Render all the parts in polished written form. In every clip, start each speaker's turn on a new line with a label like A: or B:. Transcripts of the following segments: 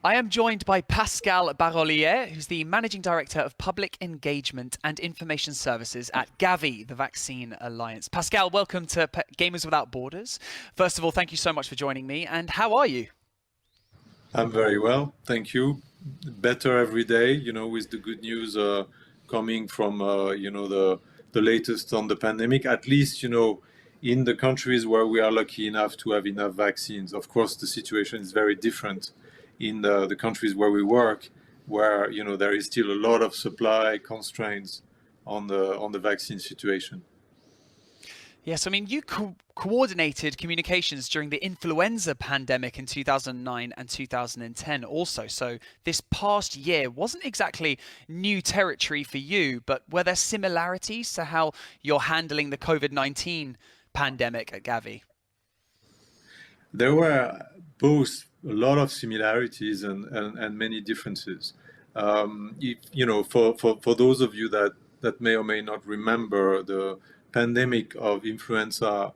A: I am joined by Pascal Barollier, who's the Managing Director of Public Engagement and Information Services at GAVI, the Vaccine Alliance. Pascal, welcome to Gamers Without Borders. First of all, thank you so much for joining me. And how are you?
B: I'm very well, thank you. Better every day, with the good news coming from, the latest on the pandemic. At least, in the countries where we are lucky enough to have enough vaccines. Of course, the situation is very different in the countries where we work, where, there is still a lot of supply constraints on the vaccine situation.
A: Yes, I mean, you coordinated communications during the influenza pandemic in 2009 and 2010 also. So this past year wasn't exactly new territory for you, but were there similarities to how you're handling the COVID-19 pandemic at Gavi?
B: There were both a lot of similarities and many differences. For those of you that may or may not remember, the pandemic of influenza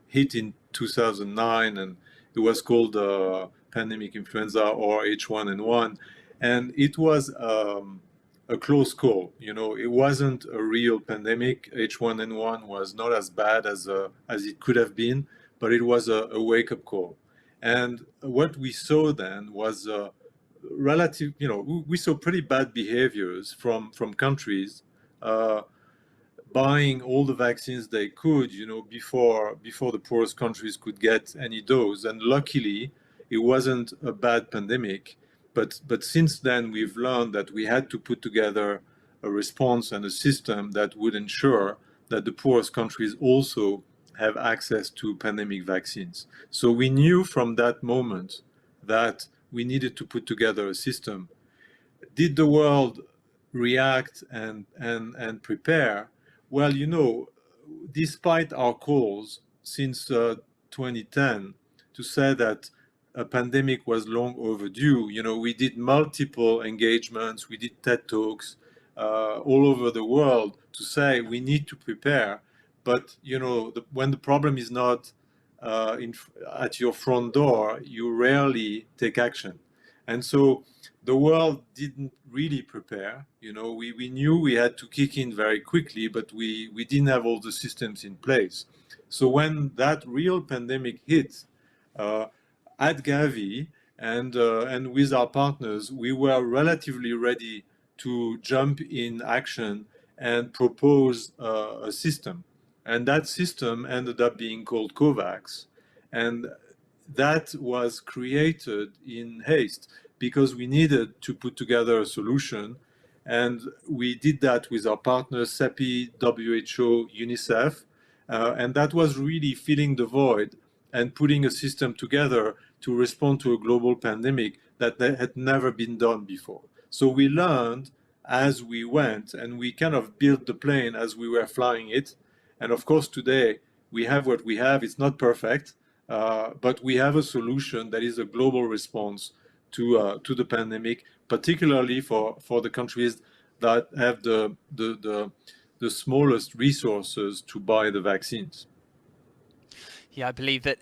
B: hit in 2009, and it was called pandemic influenza or H1N1, and it was a close call. It wasn't a real pandemic. H1N1 was not as bad as it could have been, but it was a wake-up call. And what we saw then was we saw pretty bad behaviors from countries buying all the vaccines they could, before the poorest countries could get any dose. And luckily, it wasn't a bad pandemic. But since then, we've learned that we had to put together a response and a system that would ensure that the poorest countries also have access to pandemic vaccines. So we knew from that moment that we needed to put together a system. Did the world react and prepare? Well, despite our calls since 2010 to say that a pandemic was long overdue, we did multiple engagements, we did TED Talks all over the world to say we need to prepare. But when the problem is not at your front door, you rarely take action. And so the world didn't really prepare. We knew we had to kick in very quickly, but we didn't have all the systems in place. So when that real pandemic hit at Gavi and with our partners, we were relatively ready to jump in action and propose a system. And that system ended up being called COVAX. And that was created in haste because we needed to put together a solution. And we did that with our partners, CEPI, WHO, UNICEF. And that was really filling the void and putting a system together to respond to a global pandemic that had never been done before. So we learned as we went, and we kind of built the plane as we were flying it. And of course, today we have what we have. It's not perfect, but we have a solution that is a global response to the pandemic, particularly for the countries that have the smallest resources to buy the vaccines.
A: Yeah, I believe that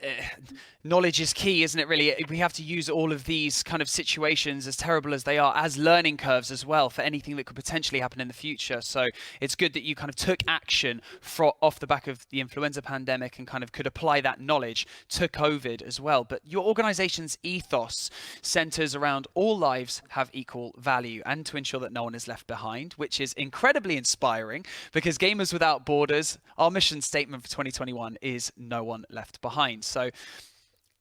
A: knowledge is key, isn't it, really? We have to use all of these kind of situations, as terrible as they are, as learning curves as well for anything that could potentially happen in the future. So it's good that you kind of took action off the back of the influenza pandemic and kind of could apply that knowledge to COVID as well. But your organization's ethos centers around all lives have equal value and to ensure that no one is left behind, which is incredibly inspiring because Gamers Without Borders, our mission statement for 2021 is no one left behind. So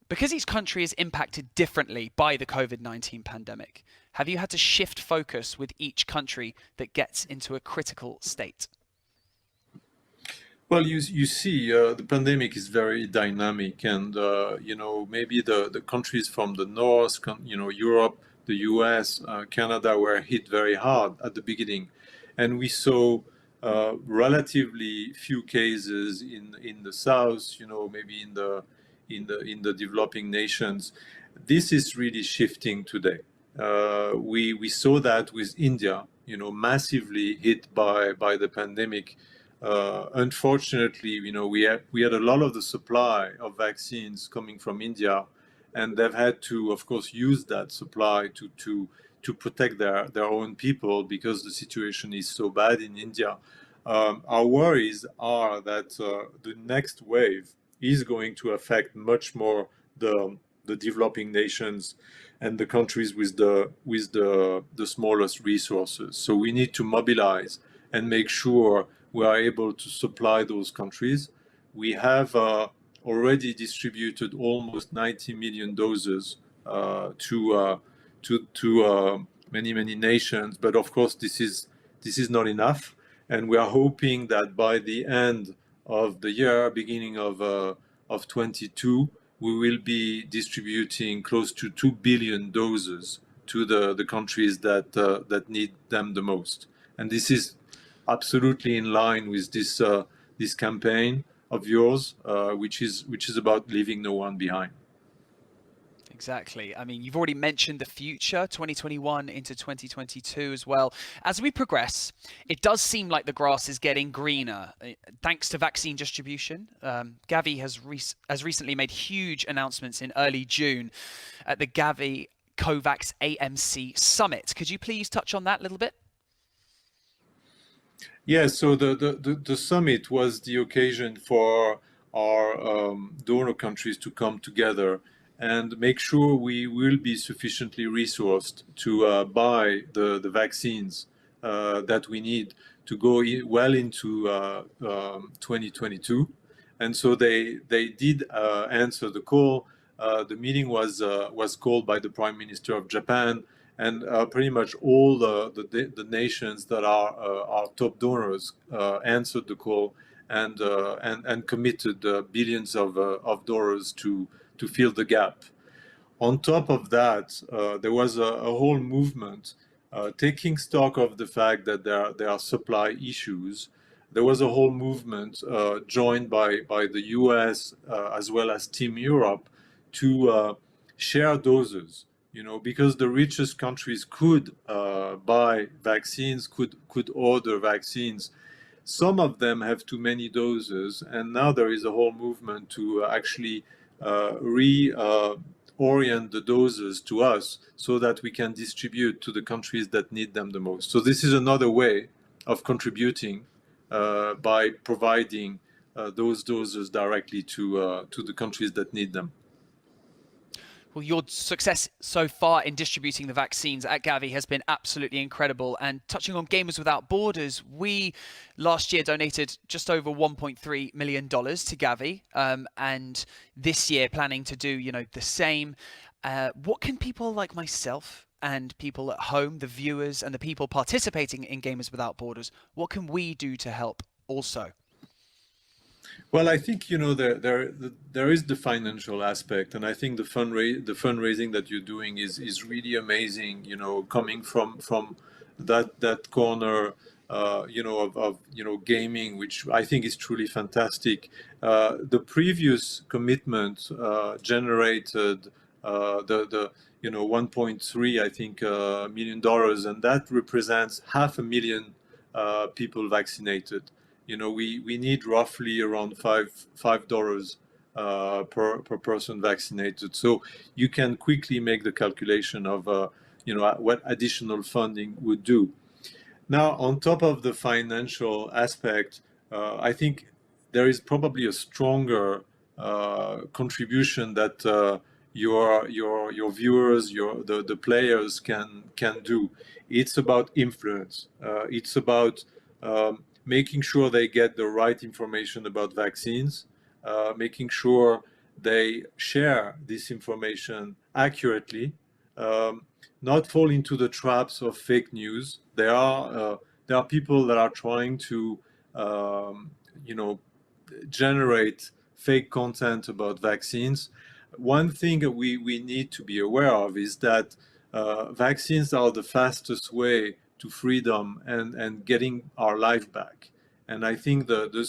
A: because each country is impacted differently by the COVID-19 pandemic, have you had to shift focus with each country that gets into a critical state?
B: Well, you see, the pandemic is very dynamic, and maybe the countries from the north, Europe, the U.S., Canada were hit very hard at the beginning, and we saw relatively few cases in the south, maybe in the developing nations. This is really shifting today. We saw that with India, massively hit by the pandemic. Unfortunately, we had a lot of the supply of vaccines coming from India, and they've had to, of course, use that supply to protect their own people because the situation is so bad in India. Our worries are that the next wave is going to affect much more the developing nations and the countries with the smallest resources. So we need to mobilize and make sure we are able to supply those countries. We have already distributed almost 90 million doses to many nations, but of course this is not enough, and we are hoping that by the end of the year, beginning of 22, we will be distributing close to 2 billion doses to the countries that need them the most. And this is absolutely in line with this campaign of yours, which is about leaving no one behind.
A: Exactly. I mean, you've already mentioned the future, 2021 into 2022 as well. As we progress, it does seem like the grass is getting greener thanks to vaccine distribution. GAVI has recently made huge announcements in early June at the GAVI COVAX AMC Summit. Could you please touch on that a little bit?
B: Yes, so the summit was the occasion for our donor countries to come together and make sure we will be sufficiently resourced to buy the vaccines that we need to go well into 2022. And so they did answer the call. The meeting was called by the Prime Minister of Japan, and pretty much all the nations that are our top donors answered the call and committed billions of dollars to fill the gap. On top of that, there was a whole movement taking stock of the fact that there are supply issues. There was a whole movement joined by the US as well as Team Europe to share doses, because the richest countries could buy vaccines, could order vaccines. Some of them have too many doses, and now there is a whole movement to actually reorient the doses to us so that we can distribute to the countries that need them the most. So this is another way of contributing by providing those doses directly to the countries that need them.
A: Well, your success so far in distributing the vaccines at GAVI has been absolutely incredible. And touching on Gamers Without Borders, we last year donated just over $1.3 million to GAVI, and this year planning to do, the same. What can people like myself and people at home, the viewers and the people participating in Gamers Without Borders, what can we do to help also?
B: Well, I think there is the financial aspect, and I think the fundraising that you're doing is really amazing. Coming from that corner, of gaming, which I think is truly fantastic. The previous commitment generated the 1.3 I think million dollars, and that represents 500,000 people vaccinated. We need roughly around $5 per person vaccinated. So you can quickly make the calculation of what additional funding would do. Now, on top of the financial aspect, I think there is probably a stronger contribution that your viewers, the players can do. It's about influence. It's about making sure they get the right information about vaccines, making sure they share this information accurately, not fall into the traps of fake news. There are people that are trying to, generate fake content about vaccines. One thing that we need to be aware of is that vaccines are the fastest way to freedom and getting our life back. And I think the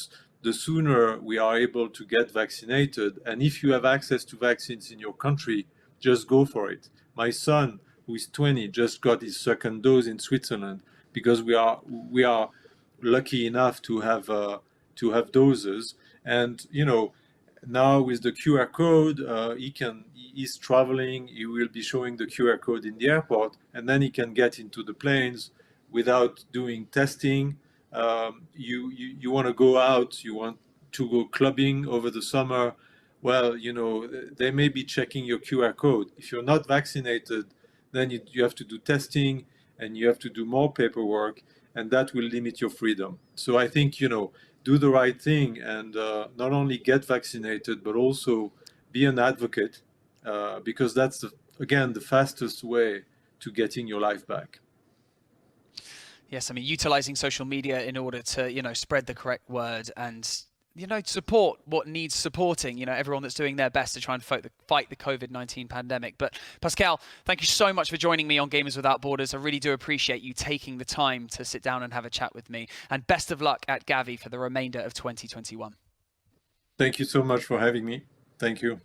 B: sooner we are able to get vaccinated, and if you have access to vaccines in your country, just go for it. My son, who is 20, just got his second dose in Switzerland because we are lucky enough to have doses. And Now with the QR code, he's traveling, he will be showing the QR code in the airport, and then he can get into the planes without doing testing. You want to go out, you want to go clubbing over the summer. Well, they may be checking your QR code. If you're not vaccinated, then you have to do testing and you have to do more paperwork, and that will limit your freedom. So I think, do the right thing and not only get vaccinated, but also be an advocate, because that's, again, the fastest way to getting your life back.
A: Yes, I mean, utilizing social media in order to, spread the correct word and, support what needs supporting, everyone that's doing their best to try and fight the COVID-19 pandemic. But Pascal, thank you so much for joining me on Gamers Without Borders. I really do appreciate you taking the time to sit down and have a chat with me. And best of luck at GAVI for the remainder of 2021.
B: Thank you so much for having me. Thank you.